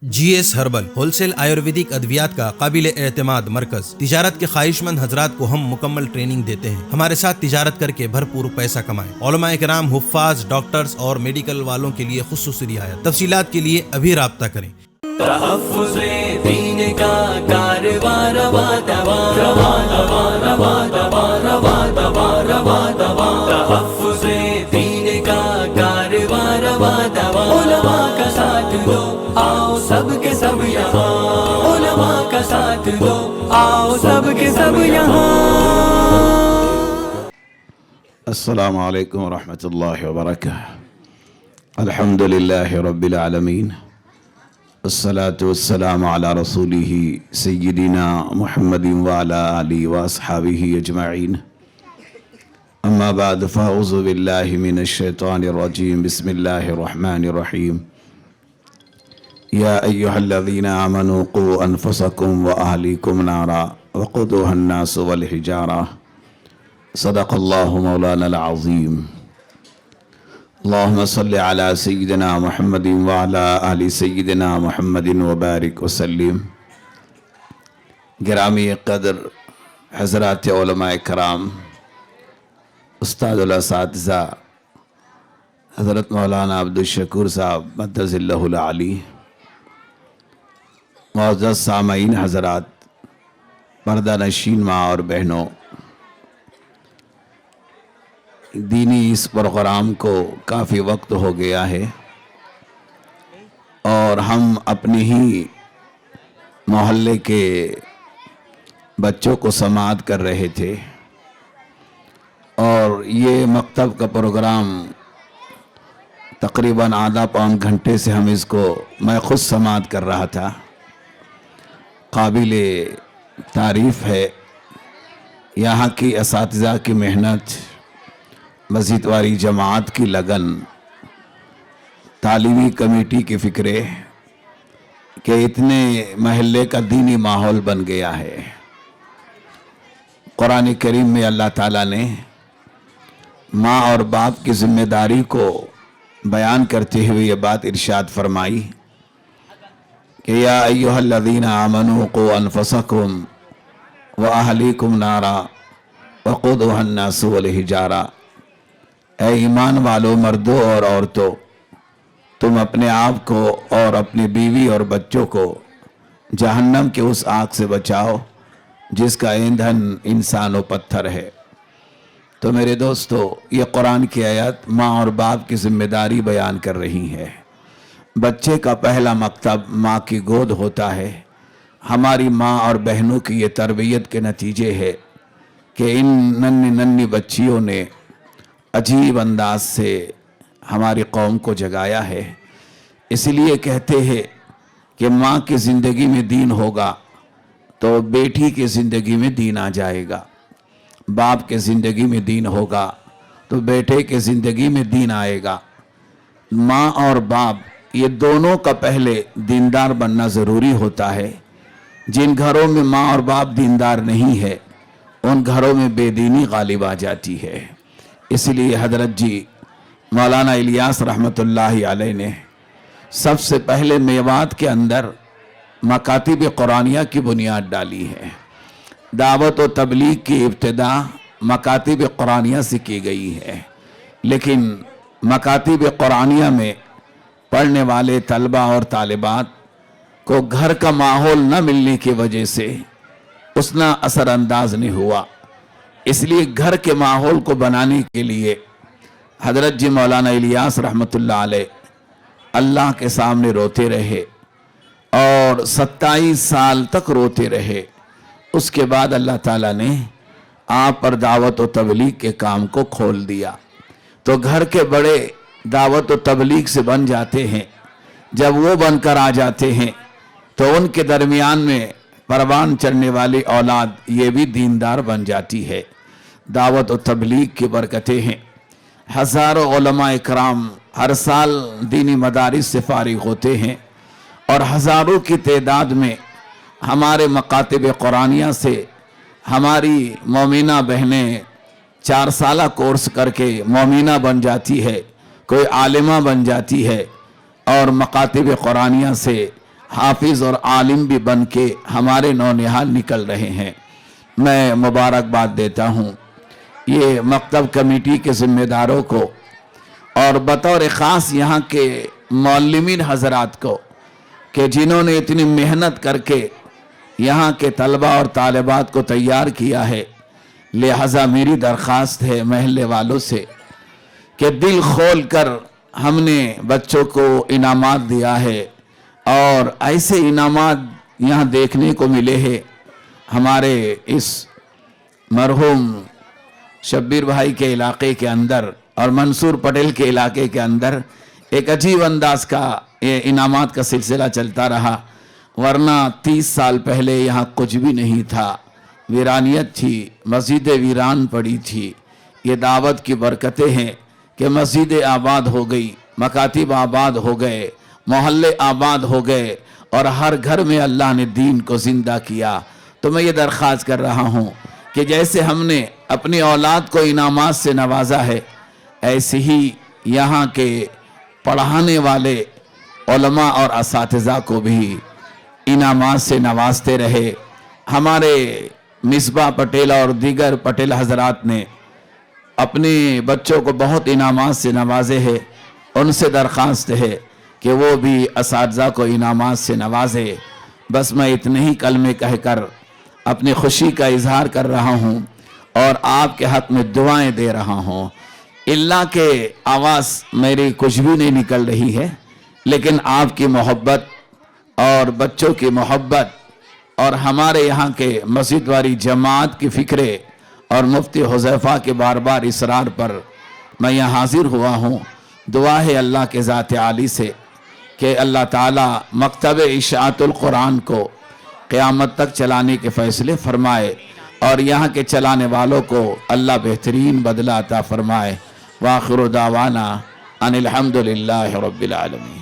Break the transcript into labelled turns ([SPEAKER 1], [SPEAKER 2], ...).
[SPEAKER 1] جی S herbal wholesale Ayurvedic ادویات کا قابل اعتماد مرکز تجارت کے خواہش مند حضرات کو ہم مکمل ٹریننگ دیتے ہیں۔ ہمارے ساتھ تجارت کر کے بھرپور پیسہ کمائیں۔ علماء کرام، حفاظ، ڈاکٹرز اور میڈیکل والوں کے لیے خصوصی رعایت۔ تفصیلات کے لیے ابھی رابطہ کریں۔
[SPEAKER 2] تحفظ دین کا کاروبار روا دوا روا دوا روا دوا روا دوا روا دوا تحفظ دین کا کاروبار روا دوا علماء کا ساتھ دو آؤ سب کے سب یہاں، علماء کا ساتھ دو آؤ سب کے سب یہاں۔
[SPEAKER 3] السلام علیکم ورحمۃ اللہ وبرکاتہ۔ الحمد للہ رب العالمین، الصلاة والسلام علی رسولہ سیدنا محمد وعلی آلہ واصحابہ اجمعین، اما بعد فاعوذ باللہ من الشیطان الرجیم، بسم اللہ الرحمن الرحیم۔ یا ایہا الذین آمنوا قوا انفسکم واہلیکم نارا وقودوها الناس والحجارہ، صدق اللہ مولانا العظیم۔ اللہم صلی علی سیدنا محمد وعلی آل سیدنا محمد وبارک وسلم۔ گرامی قدر حضرات علماء کرام، استاد الاساتذہ حضرت مولانا عبدالشکور صاحب مدظ اللہ العلی، معزز سامعین حضرات، پردہ نشین ماں اور بہنوں، دینی اس پروگرام کو کافی وقت ہو گیا ہے اور ہم اپنے ہی محلے کے بچوں کو سماعت کر رہے تھے، اور یہ مکتب کا پروگرام تقریباً آدھا پون گھنٹے سے میں خود سماعت کر رہا تھا۔ قابل تعریف ہے یہاں کی اساتذہ کی محنت، مسجد والی جماعت کی لگن، تعلیمی کمیٹی کی فکرے کہ اتنے محلے کا دینی ماحول بن گیا ہے۔ قرآن کریم میں اللہ تعالیٰ نے ماں اور باپ کی ذمہ داری کو بیان کرتے ہوئے یہ بات ارشاد فرمائی کہ یا ایہا الذین آمنوا قوا انفسکم واہلیکم نارا وقودوها الناس والحجارہ، اے ایمان والو، مردوں اور عورتوں، تم اپنے آپ کو اور اپنی بیوی اور بچوں کو جہنم کے اس آگ سے بچاؤ جس کا ایندھن انسان و پتھر ہے۔ تو میرے دوستو، یہ قرآن کی آیت ماں اور باپ کی ذمہ داری بیان کر رہی ہے۔ بچے کا پہلا مکتب ماں کی گود ہوتا ہے۔ ہماری ماں اور بہنوں کی یہ تربیت کے نتیجے ہے کہ ان ننھی بچیوں نے عجیب انداز سے ہماری قوم کو جگایا ہے۔ اس لیے کہتے ہیں کہ ماں کی زندگی میں دین ہوگا تو بیٹی کی زندگی میں دین آ جائے گا، باپ کے زندگی میں دین ہوگا تو بیٹے کے زندگی میں دین آئے گا۔ ماں اور باپ یہ دونوں کا پہلے دیندار بننا ضروری ہوتا ہے۔ جن گھروں میں ماں اور باپ دیندار نہیں ہے، ان گھروں میں بے دینی غالب آ جاتی ہے۔ اس لیے حضرت جی مولانا الیاس رحمۃ اللہ علیہ نے سب سے پہلے میوات کے اندر مکاتب قرآنیہ کی بنیاد ڈالی ہے۔ دعوت و تبلیغ کی ابتدا مکاتب قرآنیہ سے کی گئی ہے، لیکن مکاتب قرآنیہ میں پڑھنے والے طلبہ اور طالبات کو گھر کا ماحول نہ ملنے کی وجہ سے اتنا اثر انداز نہیں ہوا۔ اس لیے گھر کے ماحول کو بنانے کے لیے حضرت جی مولانا الیاس رحمۃ اللہ علیہ اللہ کے سامنے روتے رہے اور 27 سال تک روتے رہے۔ اس کے بعد اللہ تعالیٰ نے آپ پر دعوت و تبلیغ کے کام کو کھول دیا۔ تو گھر کے بڑے دعوت و تبلیغ سے بن جاتے ہیں۔ جب وہ بن کر آ جاتے ہیں تو ان کے درمیان میں پروان چڑھنے والی اولاد یہ بھی دیندار بن جاتی ہے۔ دعوت و تبلیغ کی برکتیں ہیں۔ ہزاروں علماء اکرام ہر سال دینی مدارس سے فارغ ہوتے ہیں، اور ہزاروں کی تعداد میں ہمارے مکاتب قرآنیہ سے ہماری مومنہ بہنیں 4 سالہ کورس کر کے مومنہ بن جاتی ہے، کوئی عالمہ بن جاتی ہے، اور مکاتب قرآنیہ سے حافظ اور عالم بھی بن کے ہمارے نونہال نکل رہے ہیں۔ میں مبارکباد دیتا ہوں یہ مکتب کمیٹی کے ذمہ داروں کو اور بطور خاص یہاں کے معلمین حضرات کو کہ جنہوں نے اتنی محنت کر کے یہاں کے طلبہ اور طالبات کو تیار کیا ہے۔ لہٰذا میری درخواست ہے محلے والوں سے کہ دل کھول کر ہم نے بچوں کو انعامات دیا ہے، اور ایسے انعامات یہاں دیکھنے کو ملے ہیں۔ ہمارے اس مرحوم شبیر بھائی کے علاقے کے اندر اور منصور پٹیل کے علاقے کے اندر ایک عجیب انداز کا یہ انعامات کا سلسلہ چلتا رہا، ورنہ 30 سال پہلے یہاں کچھ بھی نہیں تھا، ویرانیت تھی، مسجد ویران پڑی تھی۔ یہ دعوت کی برکتیں ہیں کہ مسجد آباد ہو گئی، مکاتب آباد ہو گئے، محلے آباد ہو گئے، اور ہر گھر میں اللہ نے دین کو زندہ کیا۔ تو میں یہ درخواست کر رہا ہوں کہ جیسے ہم نے اپنی اولاد کو انعامات سے نوازا ہے، ایسے ہی یہاں کے پڑھانے والے علماء اور اساتذہ کو بھی انعامات سے نوازتے رہے۔ ہمارے مصباح پٹیل اور دیگر پٹیل حضرات نے اپنے بچوں کو بہت انعامات سے نوازے ہیں، ان سے درخواست ہے کہ وہ بھی اساتذہ کو انعامات سے نوازے۔ بس میں اتنے ہی کلمے کہہ کر اپنی خوشی کا اظہار کر رہا ہوں اور آپ کے حق میں دعائیں دے رہا ہوں۔ اللہ کے آواز میری کچھ بھی نہیں نکل رہی ہے، لیکن آپ کی محبت اور بچوں کی محبت اور ہمارے یہاں کے مسجد والی جماعت کی فکرے اور مفتی حذیفہ کے بار بار اصرار پر میں یہاں حاضر ہوا ہوں۔ دعا ہے اللہ کے ذات عالی سے کہ اللہ تعالیٰ مکتب اشاعت القرآن کو قیامت تک چلانے کے فیصلے فرمائے، اور یہاں کے چلانے والوں کو اللہ بہترین بدلہ عطا فرمائے۔ وآخر دعوانا ان الحمدللہ رب العالمین۔